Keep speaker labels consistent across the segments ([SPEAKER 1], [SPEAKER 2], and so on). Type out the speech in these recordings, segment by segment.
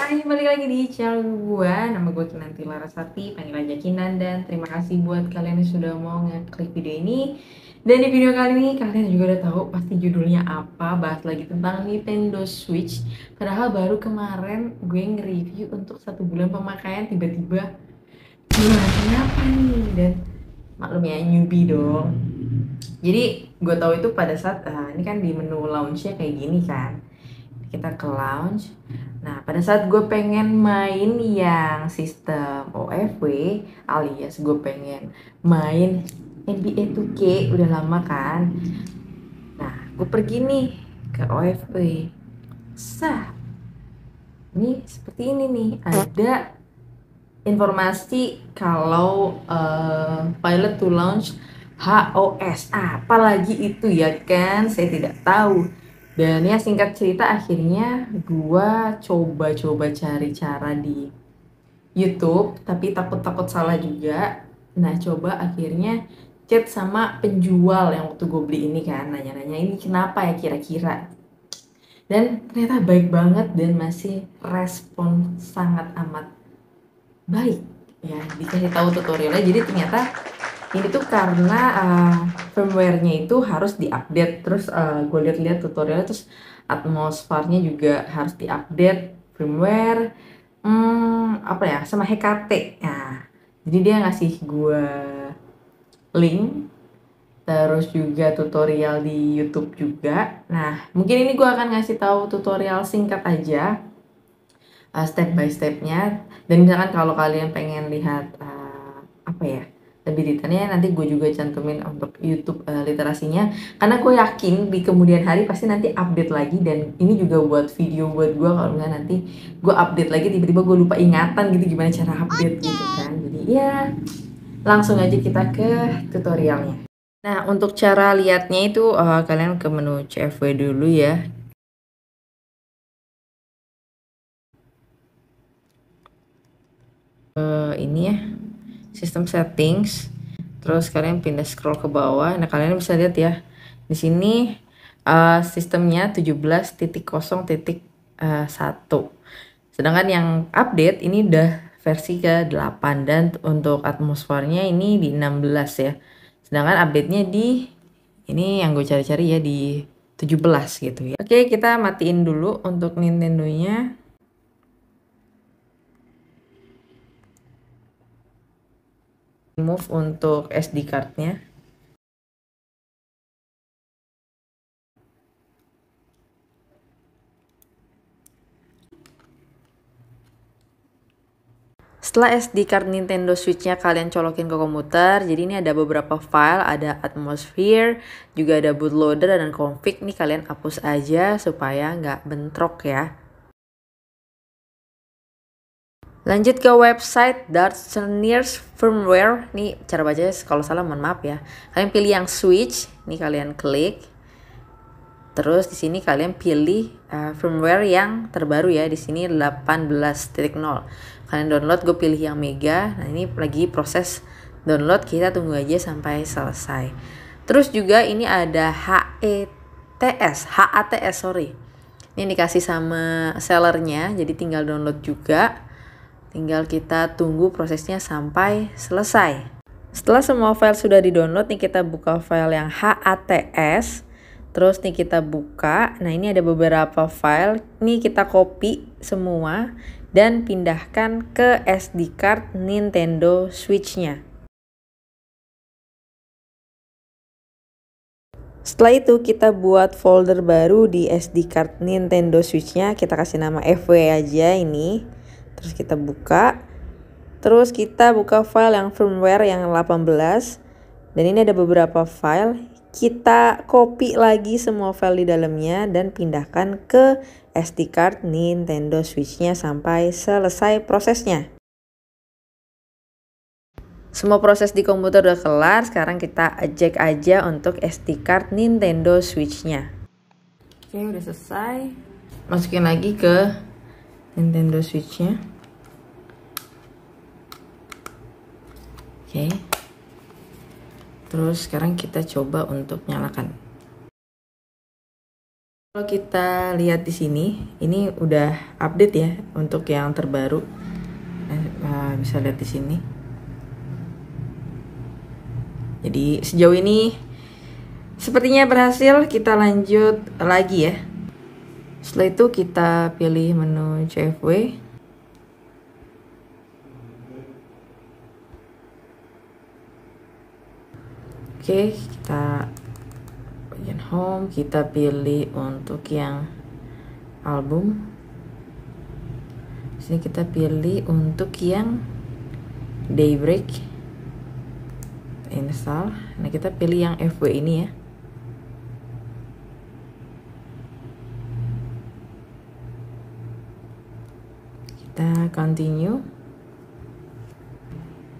[SPEAKER 1] Hai, balik lagi di channel gue. Nama gue Kinanti Larasati, panggil aja Kinan. Dan terima kasih buat kalian yang sudah mau ngeklik video ini. Dan di video kali ini kalian juga udah tahu pasti judulnya apa. Bahas lagi tentang Nintendo Switch. Padahal baru kemarin gue nge-review untuk 1 bulan pemakaian, tiba-tiba gimana kenapa nih. Dan maklum ya, newbie dong. Jadi gue tahu itu pada saat ini kan di menu launchnya kayak gini kan. Kita ke launch. Nah, pada saat gue pengen main yang sistem OFW, alias gue pengen main NBA 2K, udah lama kan. Nah, gue pergi nih ke OFW. Ini seperti ini nih, ada informasi kalau pilot to launch HOS. Apalagi itu ya kan, saya tidak tahu. Dan ya singkat cerita akhirnya gua coba-coba cari cara di YouTube, tapi takut-takut salah juga. Nah, coba akhirnya chat sama penjual yang waktu gue beli ini kan, nanya-nanya ini kenapa ya kira-kira. Dan ternyata baik banget dan masih respon sangat amat baik ya, dikasih tahu tutorialnya. Jadi ternyata ini tuh karena firmware-nya itu harus diupdate. Terus gue lihat-lihat tutorialnya, terus atmosfernya juga harus diupdate firmware, apa ya, sama HKT. Nah, jadi dia ngasih gue link, terus juga tutorial di YouTube juga. Nah, mungkin ini gue akan ngasih tahu tutorial singkat aja, step by stepnya. Dan misalkan kalau kalian pengen lihat apa ya, lebih detailnya, nanti gue juga cantumin untuk YouTube literasinya, karena gue yakin di kemudian hari pasti nanti update lagi. Dan ini juga buat video buat gue, kalau misalnya nanti gue update lagi tiba-tiba gue lupa ingatan gitu gimana cara update gitu kan. Jadi ya langsung aja kita ke tutorialnya. Nah, untuk cara lihatnya itu kalian ke menu CFW dulu ya. Ini ya, sistem settings. Terus kalian pindah scroll ke bawah. Nah, kalian bisa lihat ya, di sini sistemnya 17.0.1. Sedangkan yang update ini udah versi ke-8, dan untuk atmosfernya ini di 16 ya. Sedangkan update-nya di ini yang gue cari-cari ya, di 17 gitu ya. Oke, kita matiin dulu untuk Nintendo-nya. Remove untuk SD card-nya. Setelah SD card Nintendo Switch-nya kalian colokin ke komputer, jadi ini ada beberapa file, ada atmosphere, juga ada bootloader dan config. Nih kalian hapus aja supaya nggak bentrok ya. Lanjut ke website Dartshires Firmware. Nih cara bacanya kalau salah mohon maaf ya. Kalian pilih yang Switch, nih kalian klik. Terus di sini kalian pilih firmware yang terbaru ya, di sini 18.0. Kalian download, gue pilih yang Mega. Nah, ini lagi proses download, kita tunggu aja sampai selesai. Terus juga ini ada HATS, sorry. Ini dikasih sama sellernya, jadi tinggal download juga. Tinggal kita tunggu prosesnya sampai selesai. Setelah semua file sudah di-download, nih kita buka file yang HATS. Terus nih kita buka. Nah, ini ada beberapa file. Nih kita copy semua dan pindahkan ke SD card Nintendo Switch-nya. Setelah itu kita buat folder baru di SD card Nintendo Switch-nya. Kita kasih nama FW aja ini. Terus kita buka. Terus kita buka file yang firmware yang 18. Dan ini ada beberapa file. Kita copy lagi semua file di dalamnya dan pindahkan ke SD card Nintendo Switch-nya sampai selesai prosesnya. Semua proses di komputer udah kelar, sekarang kita eject aja untuk SD card Nintendo Switch-nya. Oke, udah selesai. Masukin lagi ke Nintendo Switch-nya. Oke. Terus sekarang kita coba untuk nyalakan. Kalau kita lihat di sini, ini udah update ya untuk yang terbaru. Bisa lihat di sini. Jadi sejauh ini sepertinya berhasil. Kita lanjut lagi ya. Setelah itu kita pilih menu CFW. Oke, kita bagian home, kita pilih untuk yang album. Sini kita pilih untuk yang Daybreak, install. Nah, kita pilih yang FW ini ya. Kita continue.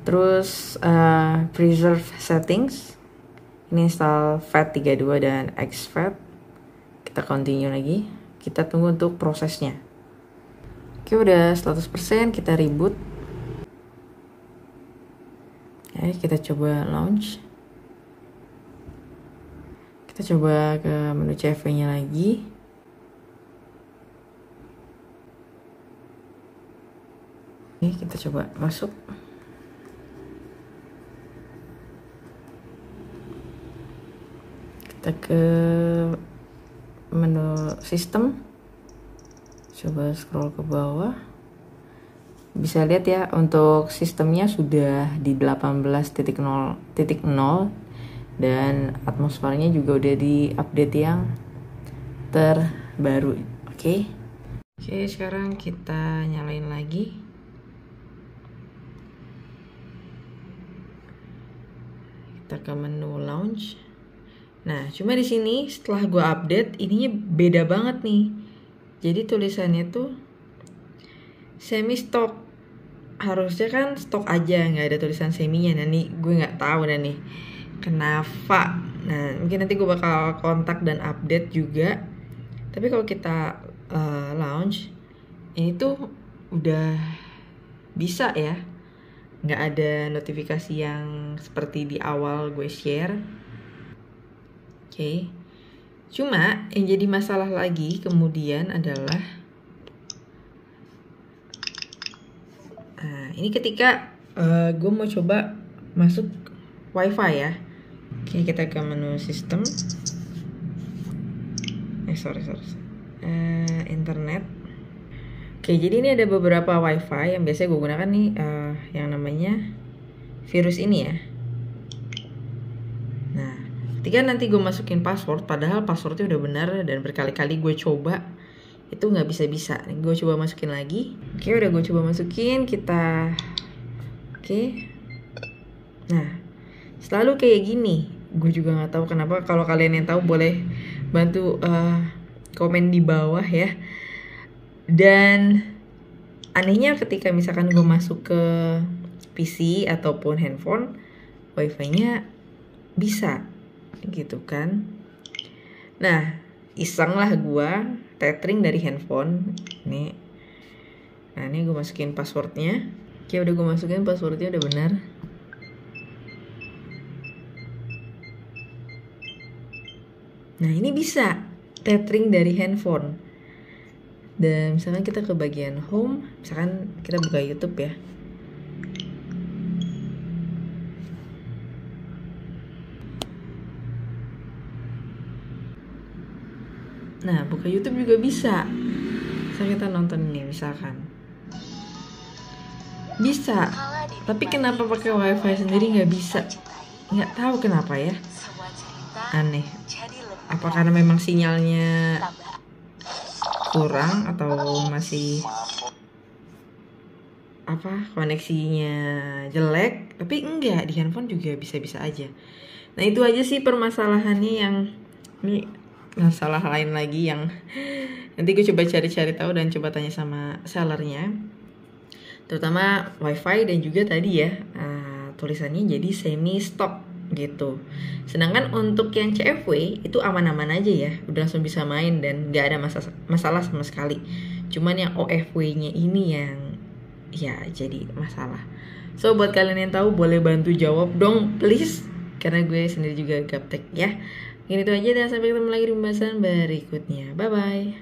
[SPEAKER 1] Terus preserve settings. Ini install FAT32 dan exFAT. Kita continue lagi. Kita tunggu untuk prosesnya. Oke, udah 100%, kita reboot. Oke, kita coba launch. Kita coba ke menu CV-nya lagi. Oke, kita coba masuk. Kita ke menu sistem, coba scroll ke bawah. Bisa lihat ya, untuk sistemnya sudah di 18.0.0 dan atmosfernya juga udah di update yang terbaru. Oke, sekarang kita nyalain lagi. Kita ke menu launch. Nah, cuma di sini setelah gue update, ininya beda banget nih. Jadi tulisannya tuh semi stock. Harusnya kan stok aja, nggak ada tulisan seminya. Nah, nih gue nggak tahu nih kenapa. Nah, mungkin nanti gue bakal kontak dan update juga. Tapi kalau kita launch, ini tuh udah bisa ya. Nggak ada notifikasi yang seperti di awal gue share. Oke. Cuma yang jadi masalah lagi kemudian adalah ini ketika gue mau coba masuk wifi ya. Oke, kita ke menu sistem. Internet. Oke, jadi ini ada beberapa wifi yang biasanya gue gunakan nih, yang namanya virus ini ya. Ketika nanti gue masukin password, padahal passwordnya udah benar dan berkali-kali gue coba, itu nggak bisa-bisa. Gue coba masukin lagi. Oke, udah gue coba masukin. Kita nah, selalu kayak gini. Gue juga nggak tahu kenapa. Kalau kalian yang tahu boleh bantu komen di bawah ya. Dan anehnya ketika misalkan gue masuk ke PC ataupun handphone, wifi-nya bisa gitu kan. Nah, iseng lah gue tethering dari handphone nih. Nah, ini gue masukin passwordnya. Oke, udah gue masukin passwordnya, udah benar. Nah, ini bisa tethering dari handphone. Dan misalkan kita ke bagian home, misalkan kita buka YouTube ya. Nah, buka YouTube juga bisa. Misalkan kita nonton ini, misalkan. Bisa. Tapi kenapa pakai wifi sendiri nggak bisa? Nggak tahu kenapa ya. Aneh. Apa karena memang sinyalnya kurang atau masih koneksinya jelek? Tapi enggak, di handphone juga bisa-bisa aja. Nah, itu aja sih permasalahannya. Yang ini masalah lain lagi yang nanti gue coba cari-cari tahu dan coba tanya sama sellernya, terutama wifi dan juga tadi ya tulisannya jadi semi stock gitu. Sedangkan untuk yang CFW itu aman-aman aja ya, udah langsung bisa main dan gak ada masalah sama sekali. Cuman yang OFW-nya ini yang ya jadi masalah. So buat kalian yang tahu boleh bantu jawab dong please, karena gue sendiri juga gaptek ya. Ini itu aja dan sampai ketemu lagi di pembahasan berikutnya. Bye bye.